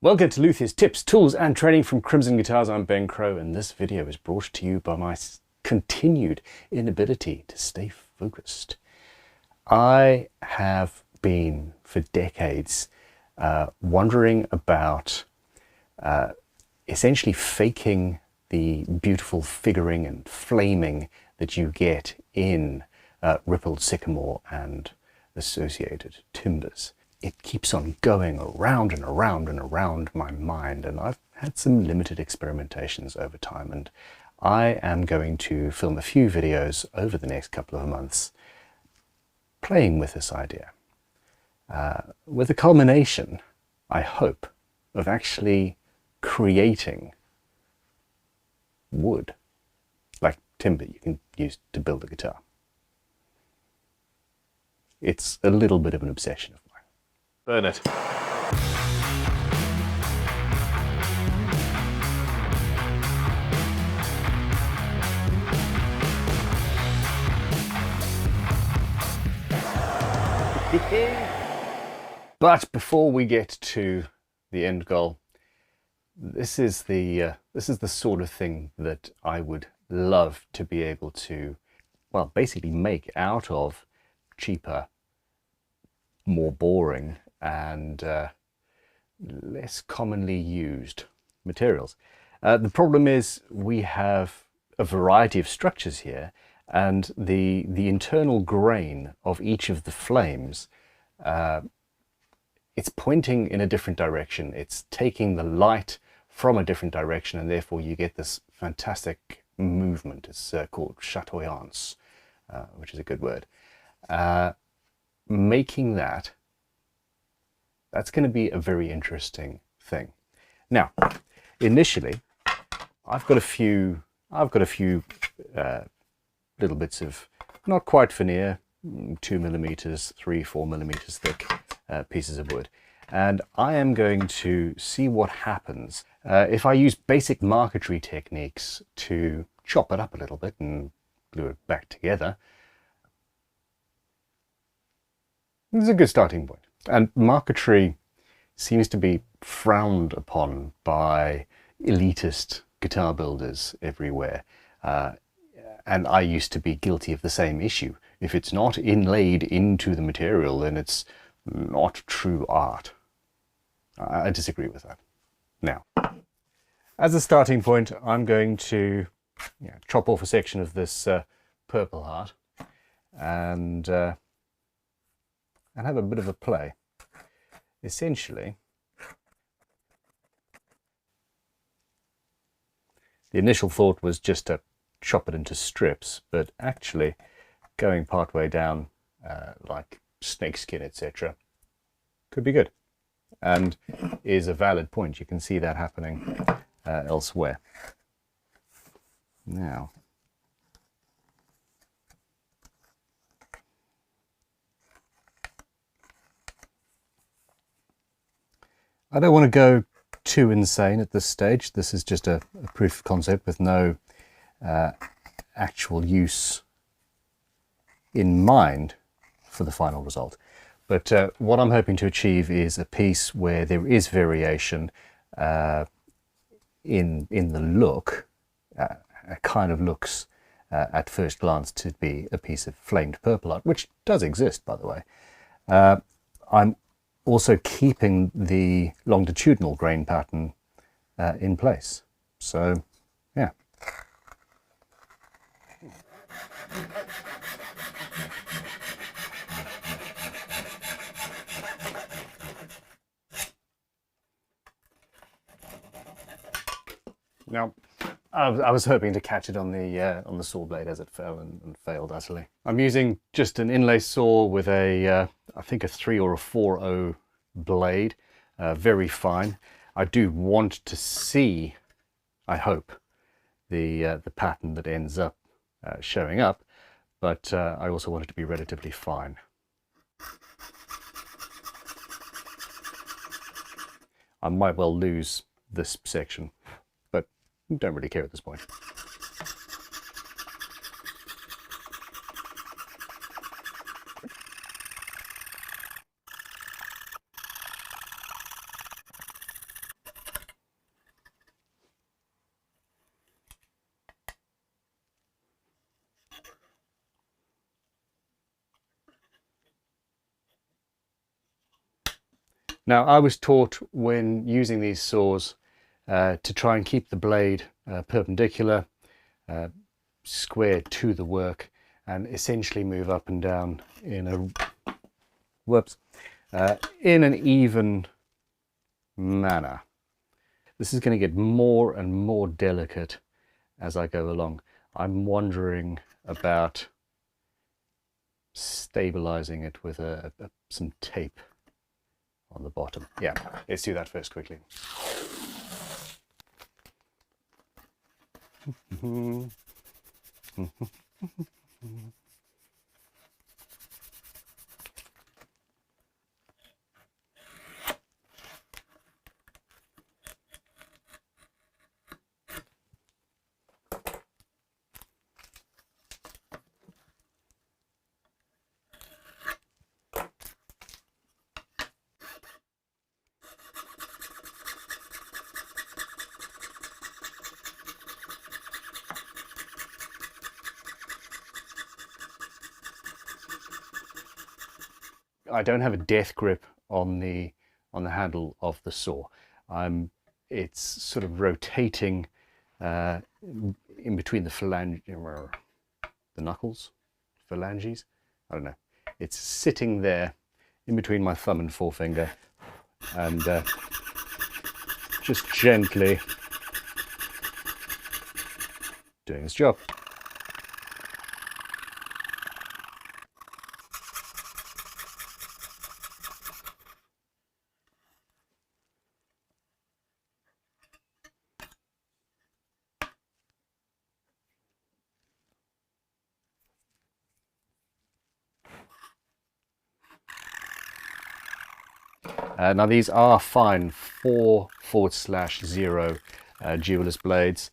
Welcome to Luthier's Tips, Tools and Training from Crimson Guitars. I'm Ben Crow, and this video is brought to you by my continued inability to stay focused. I have been for decades wondering about essentially faking the beautiful figuring and flaming that you get in rippled sycamore and associated timbers. It keeps on going around and around and around my mind, and I've had some limited experimentations over time, and I am going to film a few videos over the next couple of months playing with this idea, with a culmination, I hope, of actually creating wood, like timber you can use to build a guitar. It's a little bit of an obsession of mine. Burn it. But before we get to the end goal, this is the sort of thing that I would love to be able to, well, basically make out of cheaper, more boring and less commonly used materials. The problem is we have a variety of structures here, and the internal grain of each of the flames, it's pointing in a different direction. It's taking the light from a different direction, and therefore you get this fantastic movement. It's called chatoyance, which is a good word. Making that's going to be a very interesting thing. Now, initially, I've got a few little bits of not quite veneer, 2 millimeters, 3-4 millimeters thick pieces of wood, and I am going to see what happens if I use basic marquetry techniques to chop it up a little bit and glue it back together. This is a good starting point. And marquetry seems to be frowned upon by elitist guitar builders everywhere. And I used to be guilty of the same issue. If it's not inlaid into the material, then it's not true art. I disagree with that. Now, as a starting point, I'm going to chop off a section of this purple heart and have a bit of a play. Essentially, the initial thought was just to chop it into strips, but actually going part way down, like snakeskin, etc., could be good, and is a valid point. You can see that happening elsewhere. Now, I don't want to go too insane at this stage. This is just a proof of concept with no actual use in mind for the final result. But what I'm hoping to achieve is a piece where there is variation in the look. It kind of looks at first glance to be a piece of flamed purple art, which does exist, by the way. I'm also keeping the longitudinal grain pattern in place. So, yeah. Now, I was hoping to catch it on the saw blade as it fell and failed utterly. I'm using just an inlay saw with a I think a 3 or a 4/0 blade, very fine. I do want to see, I hope, the pattern that ends up showing up, but I also want it to be relatively fine. I might well lose this section, but don't really care at this point. Now, I was taught when using these saws to try and keep the blade perpendicular, square to the work, and essentially move up and down in a in an even manner. This is going to get more and more delicate as I go along. I'm wondering about stabilizing it with some tape on the bottom. Yeah, let's do that first quickly. I don't have a death grip on the handle of the saw. It's sort of rotating in between the knuckles, phalanges. I don't know. It's sitting there in between my thumb and forefinger, and just gently doing its job. Now these are fine 4/0 jeweler's blades.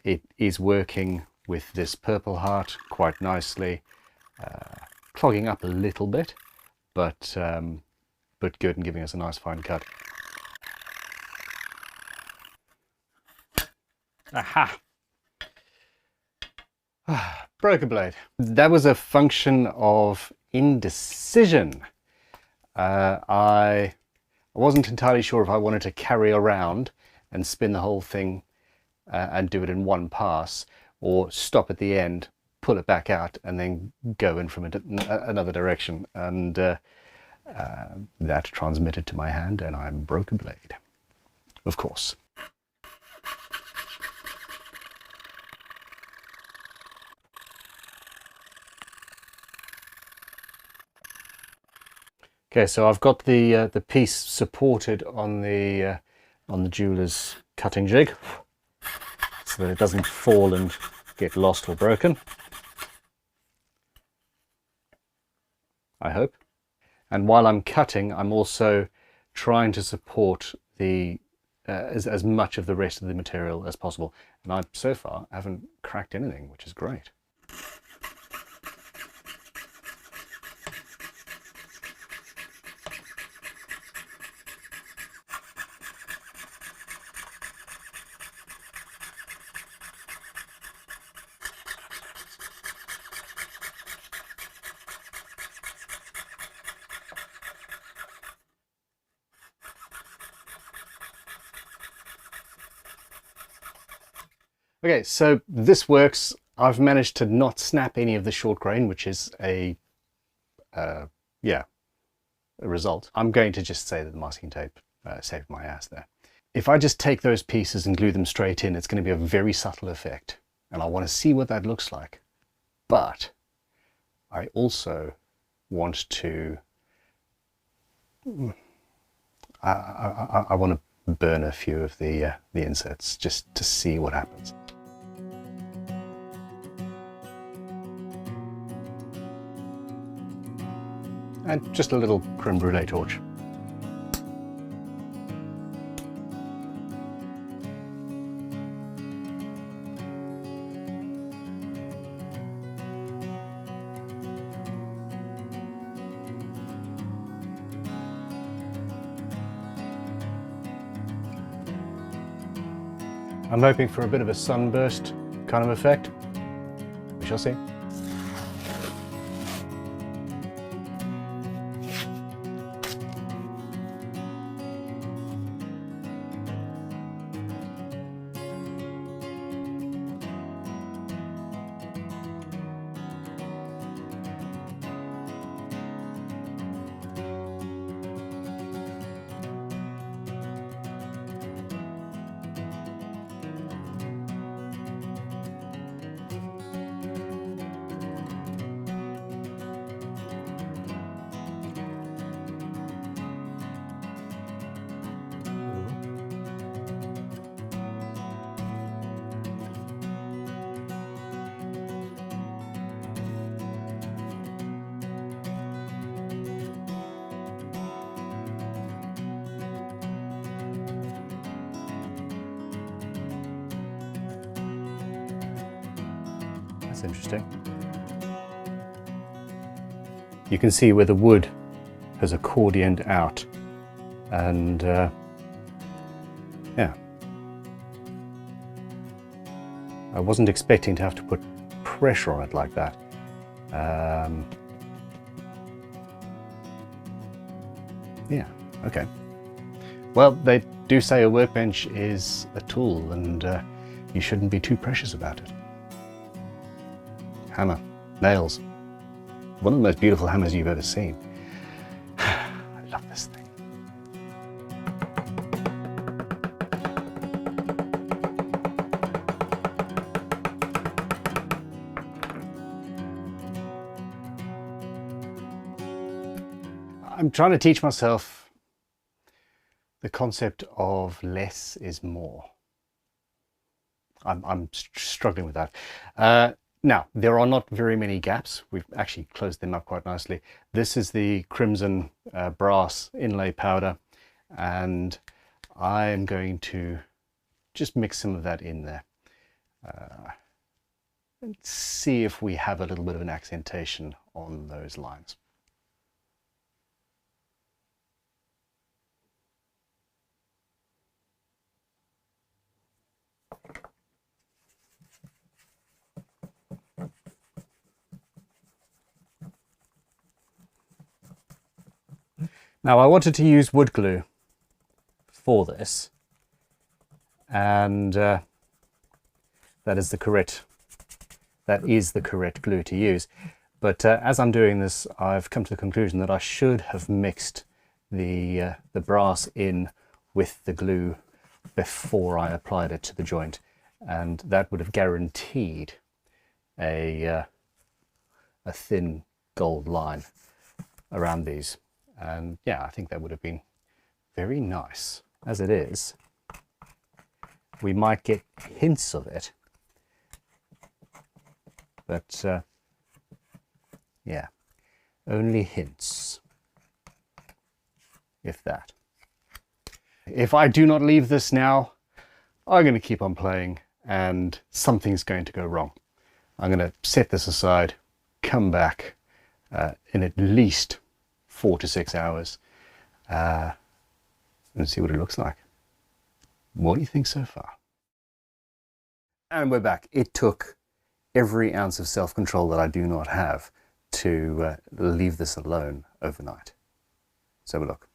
It is working with this purple heart quite nicely, clogging up a little bit, but good and giving us a nice fine cut. Aha! Broke a blade. That was a function of indecision. I wasn't entirely sure if I wanted to carry around and spin the whole thing and do it in one pass, or stop at the end, pull it back out, and then go in from another direction. And that transmitted to my hand, and I broke a blade, of course. Okay, so I've got the piece supported on the jeweler's cutting jig, so that it doesn't fall and get lost or broken, I hope. And while I'm cutting, I'm also trying to support the as much of the rest of the material as possible. And I so far haven't cracked anything, which is great. Okay, so this works. I've managed to not snap any of the short grain, which is a result. I'm going to just say that the masking tape saved my ass there. If I just take those pieces and glue them straight in, it's going to be a very subtle effect, and I want to see what that looks like. But I also want to I want to burn a few of the inserts just to see what happens. And just a little creme brulee torch. I'm hoping for a bit of a sunburst kind of effect. We shall see. That's interesting. You can see where the wood has accordioned out, and yeah. I wasn't expecting to have to put pressure on it like that. Yeah, okay. Well, they do say a workbench is a tool, and you shouldn't be too precious about it. Hammer, nails. One of the most beautiful hammers you've ever seen. I love this thing. I'm trying to teach myself the concept of less is more. I'm struggling with that. Now, there are not very many gaps. We've actually closed them up quite nicely. This is the crimson brass inlay powder, and I'm going to just mix some of that in there and see if we have a little bit of an accentation on those lines. Now, I wanted to use wood glue for this, and that is the correct glue to use. But as I'm doing this, I've come to the conclusion that I should have mixed the brass in with the glue before I applied it to the joint, and that would have guaranteed a thin gold line around these. And yeah, I think that would have been very nice. As it is, we might get hints of it, but yeah, only hints, if that. If I do not leave this now, I'm going to keep on playing and something's going to go wrong. I'm going to set this aside, come back in at least 4 to 6 hours and see what it looks like. What do you think so far? And we're back. It took every ounce of self-control that I do not have to leave this alone overnight. So have a look.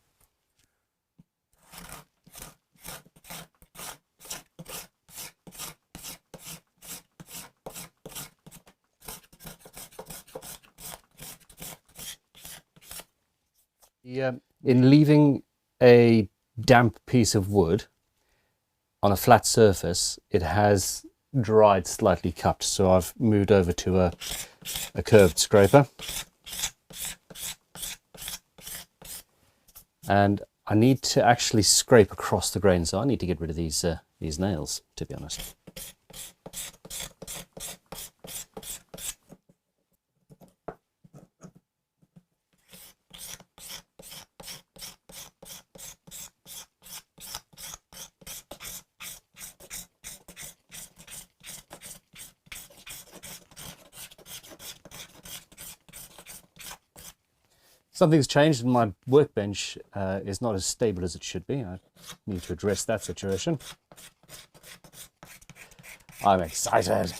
In leaving a damp piece of wood on a flat surface, it has dried slightly cupped, so I've moved over to a curved scraper, and I need to actually scrape across the grain, so I need to get rid of these nails, to be honest. Something's changed and my workbench is not as stable as it should be. I need to address that situation. I'm excited.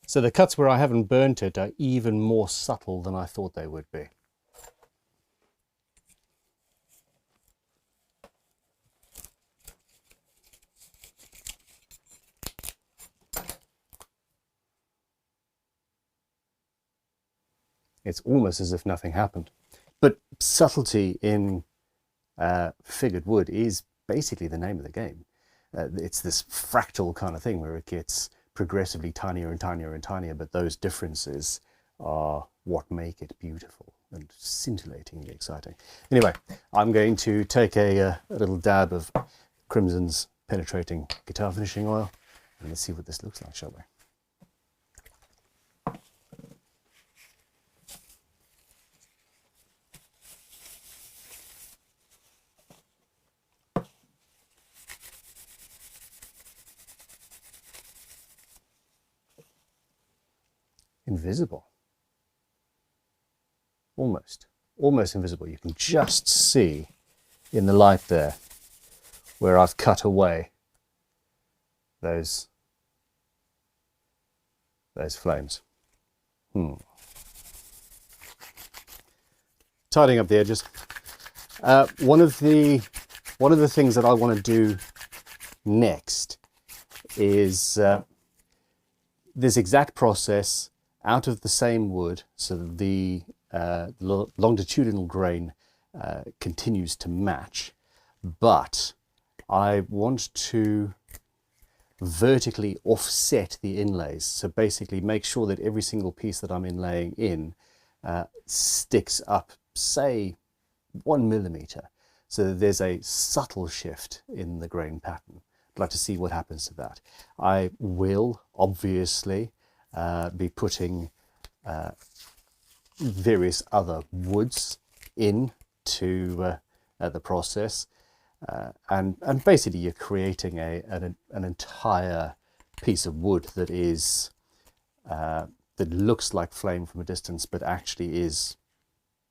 So the cuts where I haven't burnt it are even more subtle than I thought they would be. It's almost as if nothing happened. But subtlety in figured wood is basically the name of the game. It's this fractal kind of thing where it gets progressively tinier and tinier and tinier, but those differences are what make it beautiful and scintillatingly exciting. Anyway, I'm going to take a little dab of Crimson's penetrating guitar finishing oil, and let's see what this looks like, shall we? invisible. Almost invisible. You can just see in the light there where I've cut away those flames. Tidying up the edges. One of the things that I want to do next is this exact process out of the same wood, so the longitudinal grain continues to match, but I want to vertically offset the inlays. So basically make sure that every single piece that I'm inlaying in sticks up, say, 1 millimeter, so that there's a subtle shift in the grain pattern. I'd like to see what happens to that. I will obviously be putting various other woods into the process, and basically you're creating an entire piece of wood that is that looks like flame from a distance, but actually is,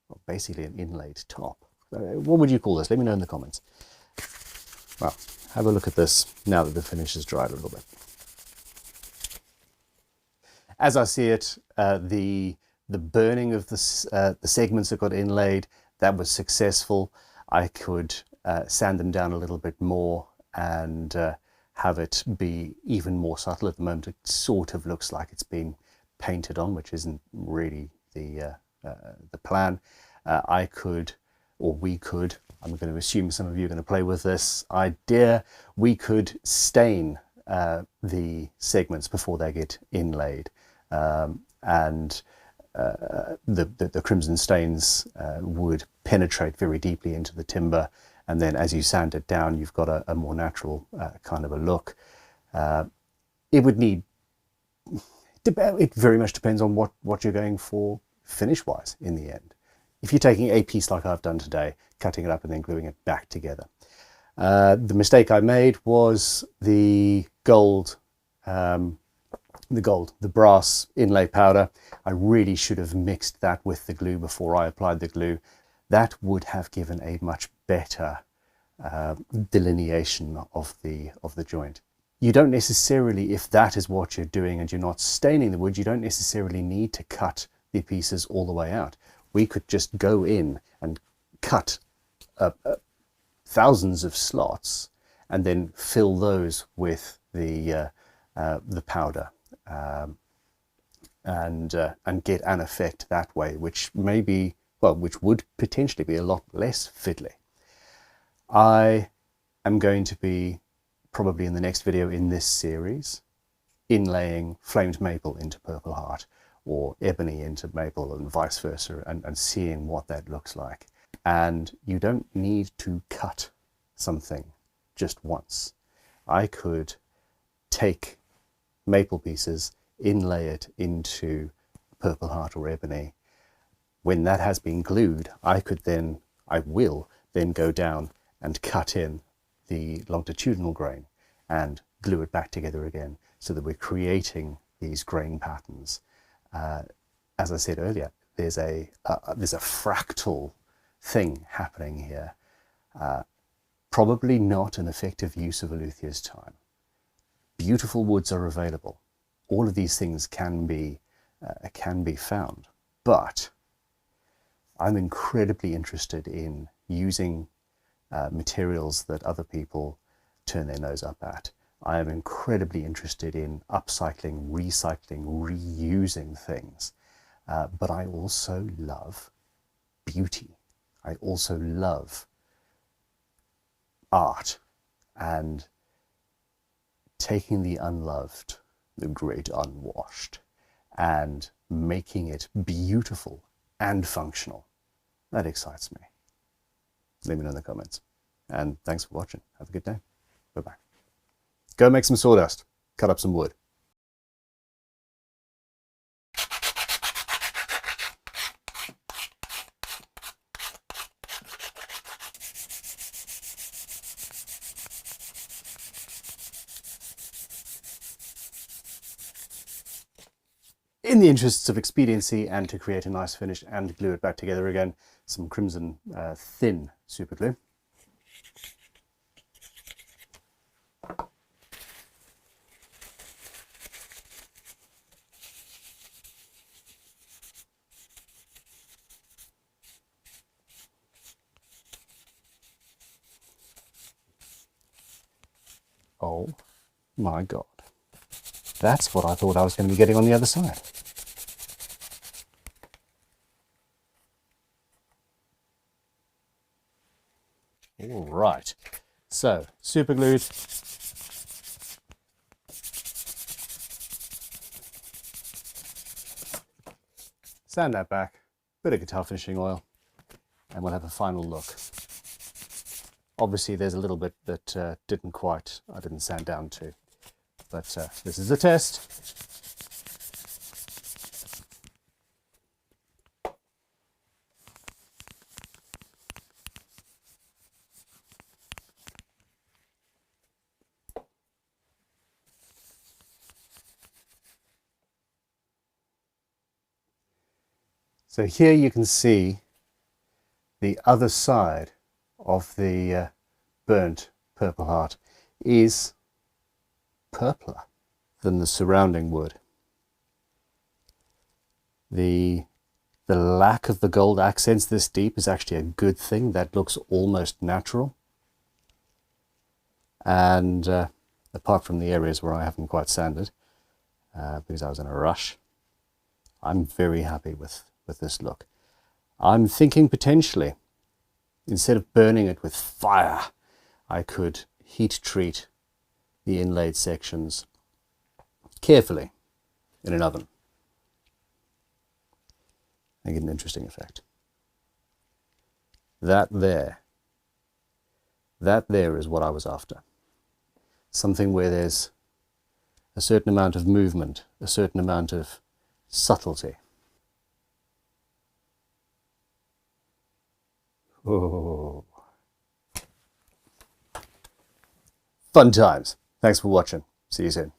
well, basically an inlaid top. What would you call this? Let me know in the comments. Well, have a look at this now that the finish has dried a little bit. As I see it, the burning of the segments that got inlaid, that was successful. I could sand them down a little bit more and have it be even more subtle. At the moment it sort of looks like it's been painted on, which isn't really the plan. I could, or we could, I'm going to assume some of you are going to play with this idea, we could stain the segments before they get inlaid, and the crimson stains would penetrate very deeply into the timber, and then as you sand it down you've got a more natural kind of a look. It would need, it very much depends on what you're going for finish wise in the end. If you're taking a piece like I've done today, cutting it up and then gluing it back together. The mistake I made was the brass inlay powder. I really should have mixed that with the glue before I applied the glue. That would have given a much better delineation of the joint. You don't necessarily, if that is what you're doing and you're not staining the wood, you don't necessarily need to cut the pieces all the way out. We could just go in and cut thousands of slots and then fill those with the powder, and get an effect that way, which may be, well, which would potentially be a lot less fiddly. I am going to be, probably in the next video in this series, inlaying flamed maple into purple heart, or ebony into maple, and vice versa, and seeing what that looks like. And you don't need to cut something just once. I could take maple pieces, inlay it into purple heart or ebony. When that has been glued, I will then go down and cut in the longitudinal grain and glue it back together again, so that we're creating these grain patterns. As I said earlier, there's a fractal thing happening here. Probably not an effective use of a luthier's time. Beautiful woods are available. All of these things can be found, but I'm incredibly interested in using materials that other people turn their nose up at. I am incredibly interested in upcycling, recycling, reusing things, but I also love beauty. I also love art, and taking the unloved, the great unwashed, and making it beautiful and functional. That excites me. Let me know in the comments. And thanks for watching. Have a good day. Bye-bye. Go make some sawdust. Cut up some wood. in the interests of expediency and to create a nice finish and glue it back together again, some crimson thin super glue. Oh my God. That's what I thought I was going to be getting on the other side. All right. So, super glued. Sand that back, bit of guitar finishing oil, and we'll have a final look. Obviously there's a little bit that I didn't sand down to, but this is a test. So here you can see the other side of the burnt purple heart is purpler than the surrounding wood. The lack of the gold accents this deep is actually a good thing. That looks almost natural. And apart from the areas where I haven't quite sanded, because I was in a rush, I'm very happy with this look. I'm thinking potentially, instead of burning it with fire, I could heat treat the inlaid sections carefully in an oven and get an interesting effect. That there is what I was after. Something where there's a certain amount of movement, a certain amount of subtlety. Oh. Fun times. Thanks for watching. See you soon.